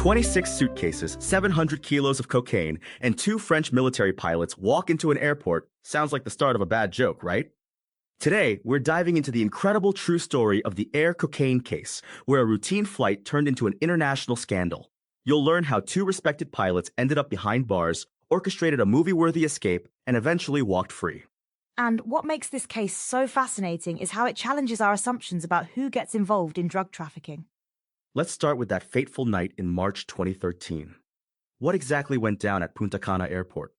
26 suitcases, 700 kilos of cocaine, and two French military pilots walk into an airport sounds like the start of a bad joke, right? Today, we're diving into the incredible true story of the air cocaine case, where a routine flight turned into an international scandal. You'll learn how two respected pilots ended up behind bars, orchestrated a movie-worthy escape, and eventually walked free. And what makes this case so fascinating is how it challenges our assumptions about who gets involved in drug trafficking. Let's start with that fateful night in March 2013. What exactly went down at Punta Cana Airport?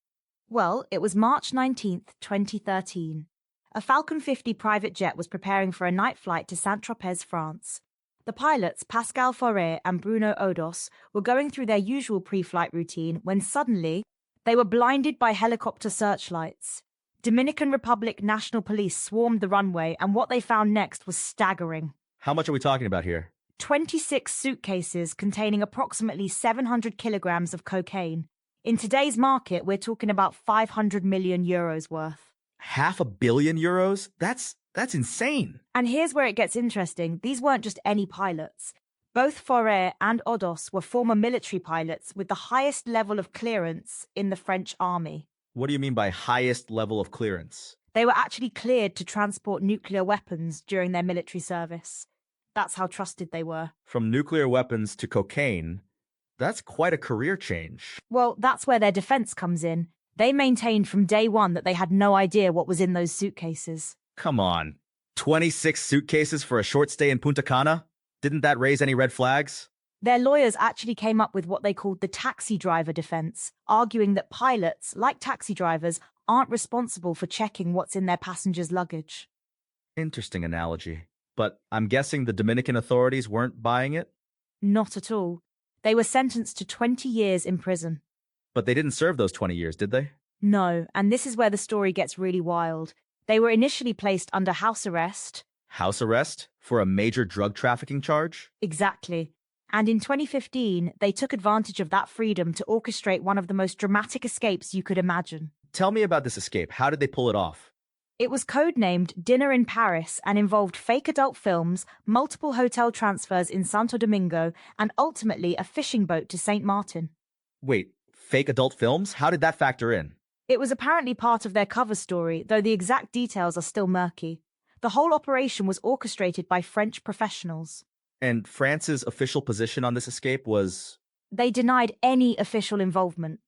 Well, it was March 19th, 2013. A Falcon 50 private jet was preparing for a night flight to Saint-Tropez, France. The pilots, Pascal Fauré and Bruno Odos, were going through their usual pre-flight routine when suddenly they were blinded by helicopter searchlights. Dominican Republic National Police swarmed the runway, and what they found next was staggering. How much are we talking about here? 26 suitcases containing approximately 700 kilograms of cocaine. In today's market, we're talking about 500 million euros worth. €500 million? That's insane. And here's where it gets interesting. These weren't just any pilots. Both Fauré and Odos were former military pilots with the highest level of clearance in the French army. What do you mean by highest level of clearance? They were actually cleared to transport nuclear weapons during their military service. That's how trusted they were. From nuclear weapons to cocaine, that's quite a career change. Well, that's where their defense comes in. They maintained from day one that they had no idea what was in those suitcases. Come on. 26 suitcases for a short stay in Punta Cana? Didn't that raise any red flags? Their lawyers actually came up with what they called the taxi driver defense, arguing that pilots, like taxi drivers, aren't responsible for checking what's in their passengers' luggage. Interesting analogy. But I'm guessing the Dominican authorities weren't buying it? Not at all. They were sentenced to 20 years in prison. But they didn't serve those 20 years, did they? No, and this is where the story gets really wild. They were initially placed under house arrest. House arrest? For a major drug trafficking charge? Exactly. And in 2015, they took advantage of that freedom to orchestrate one of the most dramatic escapes you could imagine. Tell me about this escape. How did they pull it off? It was codenamed Dinner in Paris and involved fake adult films, multiple hotel transfers in Santo Domingo, and ultimately a fishing boat to St. Martin. Wait, fake adult films? How did that factor in? It was apparently part of their cover story, though the exact details are still murky. The whole operation was orchestrated by French professionals. And France's official position on this escape was? They denied any official involvement.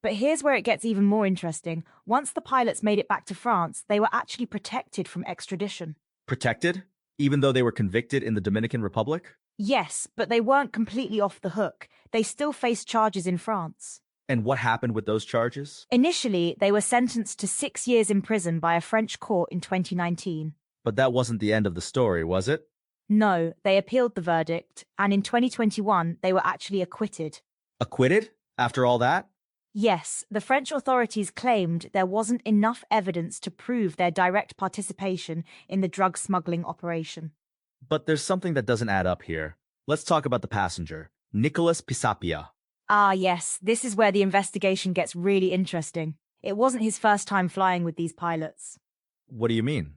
But here's where it gets even more interesting. Once the pilots made it back to France, they were actually protected from extradition. Protected? Even though they were convicted in the Dominican Republic? Yes, but they weren't completely off the hook. They still faced charges in France. And what happened with those charges? Initially, they were sentenced to 6 years in prison by a French court in 2019. But that wasn't the end of the story, was it? No, they appealed the verdict, and in 2021, they were actually acquitted. Acquitted? After all that? Yes, the French authorities claimed there wasn't enough evidence to prove their direct participation in the drug smuggling operation. But there's something that doesn't add up here. Let's talk about the passenger, Nicolas Pisapia. Ah, yes, this is where the investigation gets really interesting. It wasn't his first time flying with these pilots. What do you mean?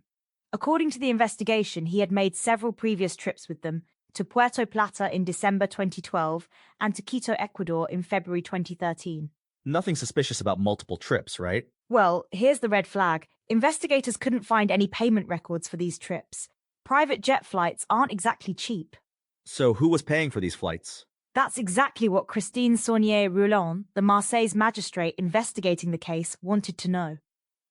According to the investigation, he had made several previous trips with them, to Puerto Plata in December 2012 and to Quito, Ecuador in February 2013. Nothing suspicious about multiple trips, right? Well, here's the red flag. Investigators couldn't find any payment records for these trips. Private jet flights aren't exactly cheap. So who was paying for these flights? That's exactly what Christine Saunier-Roulon, the Marseille's magistrate investigating the case, wanted to know.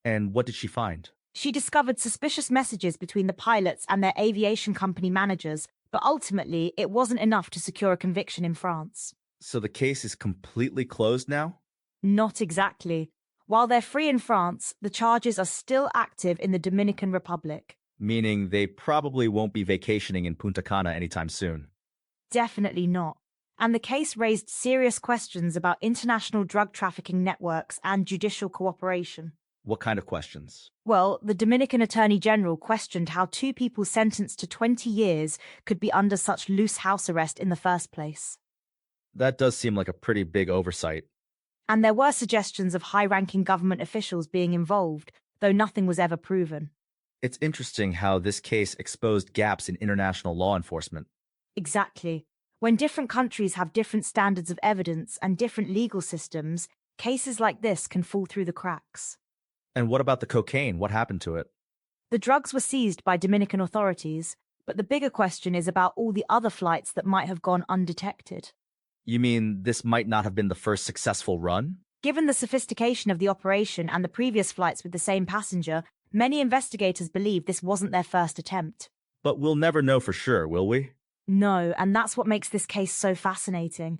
And what did she find? She discovered suspicious messages between the pilots and their aviation company managers, but ultimately it wasn't enough to secure a conviction in France. So the case is completely closed now? Not exactly. While they're free in France, the charges are still active in the Dominican Republic. Meaning they probably won't be vacationing in Punta Cana anytime soon. Definitely not. And the case raised serious questions about international drug trafficking networks and judicial cooperation. What kind of questions? Well, the Dominican Attorney General questioned how two people sentenced to 20 years could be under such loose house arrest in the first place. That does seem like a pretty big oversight. And there were suggestions of high-ranking government officials being involved, though nothing was ever proven. It's interesting how this case exposed gaps in international law enforcement. Exactly. When different countries have different standards of evidence and different legal systems, cases like this can fall through the cracks. And what about the cocaine? What happened to it? The drugs were seized by Dominican authorities, but the bigger question is about all the other flights that might have gone undetected. You mean this might not have been the first successful run? Given the sophistication of the operation and the previous flights with the same passenger, many investigators believe this wasn't their first attempt. But we'll never know for sure, will we? No, and that's what makes this case so fascinating.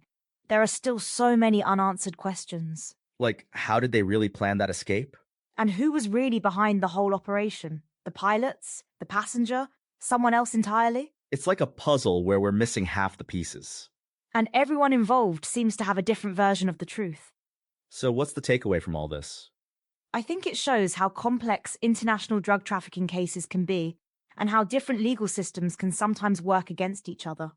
There are still so many unanswered questions. Like, how did they really plan that escape? And who was really behind the whole operation? The pilots? The passenger? Someone else entirely? It's like a puzzle where we're missing half the pieces. And everyone involved seems to have a different version of the truth. So what's the takeaway from all this? I think it shows how complex international drug trafficking cases can be, and how different legal systems can sometimes work against each other.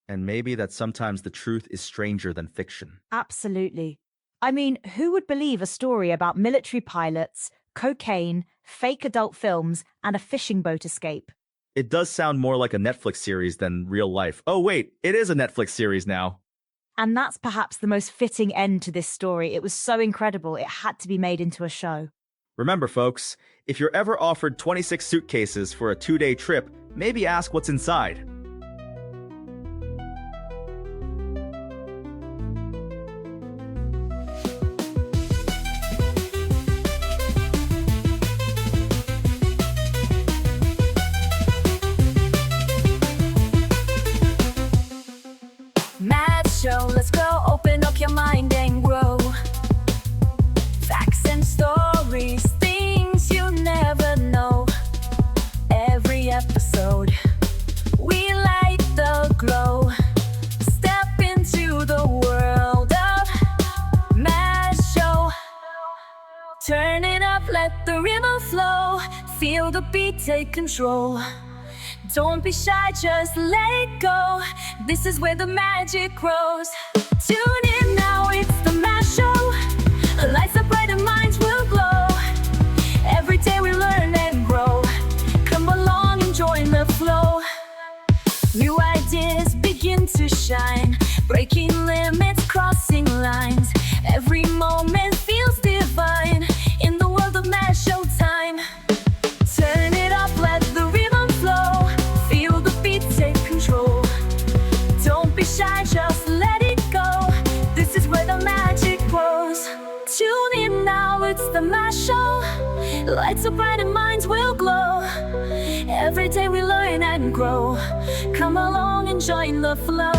And maybe that sometimes the truth is stranger than fiction. Absolutely. I mean, who would believe a story about military pilots, cocaine, fake adult films, and a fishing boat escape? It does sound more like a Netflix series than real life. Oh wait, it is a Netflix series now. And that's perhaps the most fitting end to this story. It was so incredible, it had to be made into a show. Remember, folks, if you're ever offered 26 suitcases for a 2-day trip, maybe ask what's inside. Mad show, let's go, open up your mind and grow. Facts and stories, things you never know. Every episode, we light the glow. Step into the world of Mad Show. Turn it up, let the rhythm flow. Feel the beat, take control. Don't be shy, just let it go. This is where the magic grows. Tune in now, it's the Mad Show. Lights up bright and minds will glow. Every day we learn and grow. Come along and join the flow. New ideas begin to shine. Breaking limits, crossing lines. Every moment feels divine. In the world of Mad Show time. Turn it up, let the rhythm flow. Feel the beat, take control. Don't be shy, just let it go. This is where the magic grows. Tune in now, it's the Mad Show. Lights up bright and minds will glow. Every day we learn and grow. Come along and join the flow.